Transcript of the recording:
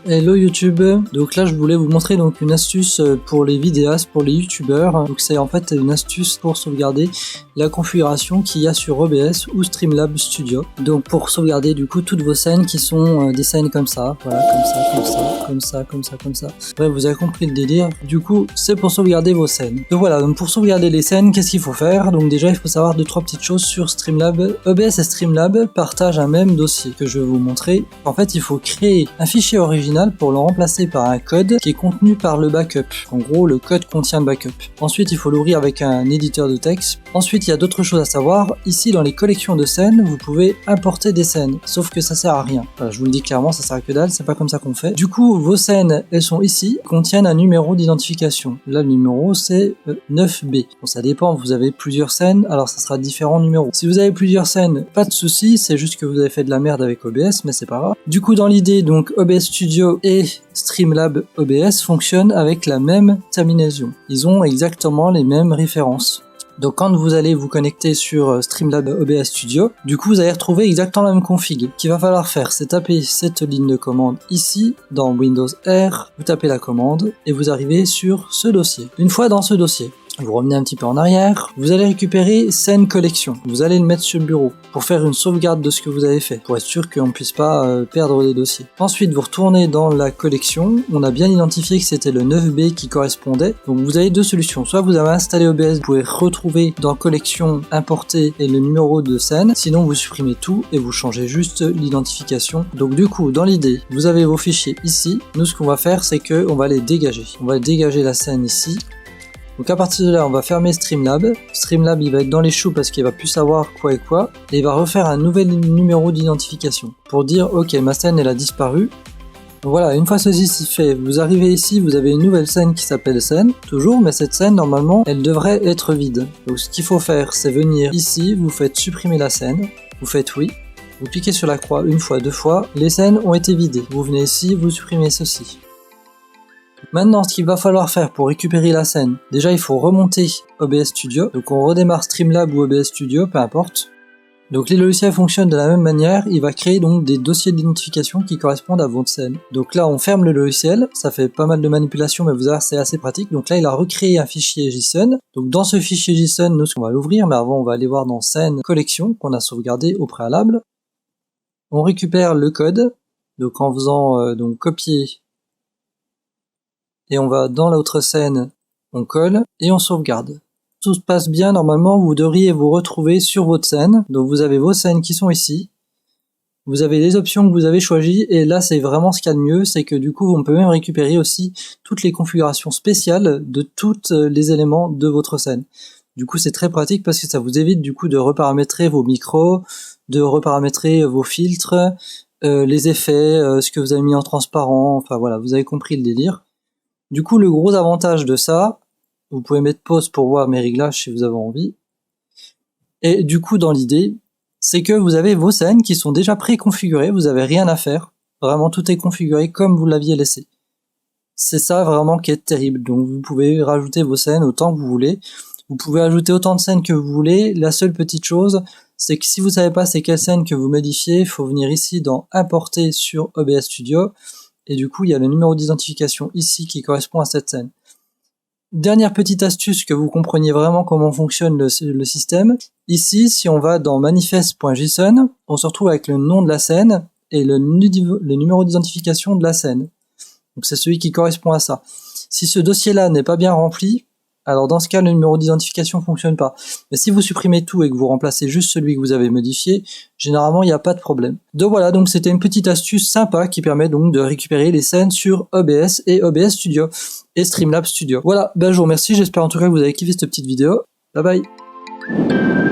Hello YouTube, donc là je voulais vous montrer donc une astuce pour les vidéastes, pour les youtubeurs. Donc c'est en fait une astuce pour sauvegarder la configuration qu'il y a sur OBS ou Streamlabs Studio. Donc pour sauvegarder du coup toutes vos scènes qui sont des scènes comme ça, voilà, comme ça. Bref, vous avez compris le délire. Du coup c'est pour sauvegarder vos scènes. Donc voilà, donc pour sauvegarder les scènes, qu'est-ce qu'il faut faire? Donc déjà il faut savoir 2-3 petites choses sur Streamlabs. OBS et Streamlabs partagent un même dossier que je vais vous montrer. En fait il faut créer un fichier original pour le remplacer par un code qui est contenu par le backup. En gros, le code contient le backup. Ensuite, il faut l'ouvrir avec un éditeur de texte. Ensuite, il y a d'autres choses à savoir. Ici, dans les collections de scènes, vous pouvez importer des scènes. Sauf que ça sert à rien. Enfin, je vous le dis clairement, ça sert à que dalle, c'est pas comme ça qu'on fait. Du coup, vos scènes, elles sont ici, contiennent un numéro d'identification. Là, le numéro, c'est 9B. Bon, ça dépend, vous avez plusieurs scènes, alors ça sera différents numéros. Si vous avez plusieurs scènes, pas de souci, c'est juste que vous avez fait de la merde avec OBS, mais c'est pas grave. Du coup, dans l'idée, donc, OBS Studio et Streamlabs OBS fonctionnent avec la même terminaison. Ils ont exactement les mêmes références. Donc quand vous allez vous connecter sur Streamlabs OBS Studio, du coup vous allez retrouver exactement la même config. Ce qu'il va falloir faire, c'est taper cette ligne de commande ici, dans Windows R, vous tapez la commande et vous arrivez sur ce dossier. Une fois dans ce dossier, vous revenez un petit peu en arrière, vous allez récupérer scène collection. Vous allez le mettre sur le bureau pour faire une sauvegarde de ce que vous avez fait, pour être sûr qu'on ne puisse pas perdre des dossiers. Ensuite, vous retournez dans la collection. On a bien identifié que c'était le 9B qui correspondait. Donc vous avez deux solutions. Soit vous avez installé OBS, vous pouvez retrouver dans collection, importer et le numéro de scène. Sinon, vous supprimez tout et vous changez juste l'identification. Donc du coup, dans l'idée, vous avez vos fichiers ici. Nous, ce qu'on va faire, c'est qu'on va les dégager. On va dégager la scène ici. Donc à partir de là, on va fermer Streamlabs. Streamlabs, il va être dans les choux parce qu'il va plus savoir quoi et quoi. Et il va refaire un nouvel numéro d'identification pour dire ok, ma scène elle a disparu. Donc voilà, une fois ceci fait, vous arrivez ici, vous avez une nouvelle scène qui s'appelle scène, toujours, mais cette scène normalement, elle devrait être vide. Donc ce qu'il faut faire, c'est venir ici, vous faites supprimer la scène, vous faites oui. Vous cliquez sur la croix une fois, deux fois, les scènes ont été vidées. Vous venez ici, vous supprimez ceci. Maintenant, ce qu'il va falloir faire pour récupérer la scène, déjà il faut remonter OBS Studio, donc on redémarre Streamlabs ou OBS Studio, peu importe. Donc les logiciels fonctionnent de la même manière, il va créer donc des dossiers d'identification qui correspondent à votre scène. Donc là on ferme le logiciel, ça fait pas mal de manipulations mais vous allez voir c'est assez pratique. Donc là il a recréé un fichier JSON, donc dans ce fichier JSON, nous on va l'ouvrir, mais avant on va aller voir dans scène collection qu'on a sauvegardé au préalable. On récupère le code, donc en faisant donc copier. Et on va dans l'autre scène, on colle et on sauvegarde. Tout se passe bien, normalement vous devriez vous retrouver sur votre scène. Donc vous avez vos scènes qui sont ici. Vous avez les options que vous avez choisies et là c'est vraiment ce qu'il y a de mieux, c'est que du coup on peut même récupérer aussi toutes les configurations spéciales de tous les éléments de votre scène. Du coup c'est très pratique parce que ça vous évite du coup de reparamétrer vos micros, de reparamétrer vos filtres, les effets, ce que vous avez mis en transparent, enfin voilà, vous avez compris le délire. Du coup, le gros avantage de ça, vous pouvez mettre pause pour voir mes réglages si vous avez envie. Et du coup, dans l'idée, c'est que vous avez vos scènes qui sont déjà préconfigurées, vous avez rien à faire. Vraiment, tout est configuré comme vous l'aviez laissé. C'est ça vraiment qui est terrible. Donc, vous pouvez rajouter vos scènes autant que vous voulez. Vous pouvez ajouter autant de scènes que vous voulez. La seule petite chose, c'est que si vous savez pas c'est quelle scène que vous modifiez, il faut venir ici dans Importer sur OBS Studio. Et du coup, il y a le numéro d'identification ici qui correspond à cette scène. Dernière petite astuce que vous compreniez vraiment comment fonctionne le système. Ici, si on va dans manifest.json, on se retrouve avec le nom de la scène et le numéro d'identification de la scène. Donc c'est celui qui correspond à ça. Si ce dossier-là n'est pas bien rempli, alors dans ce cas, le numéro d'identification fonctionne pas. Mais si vous supprimez tout et que vous remplacez juste celui que vous avez modifié, généralement il n'y a pas de problème. Donc voilà, donc c'était une petite astuce sympa qui permet donc de récupérer les scènes sur OBS et OBS Studio et Streamlabs Studio. Voilà, ben je vous remercie, j'espère en tout cas que vous avez kiffé cette petite vidéo. Bye bye.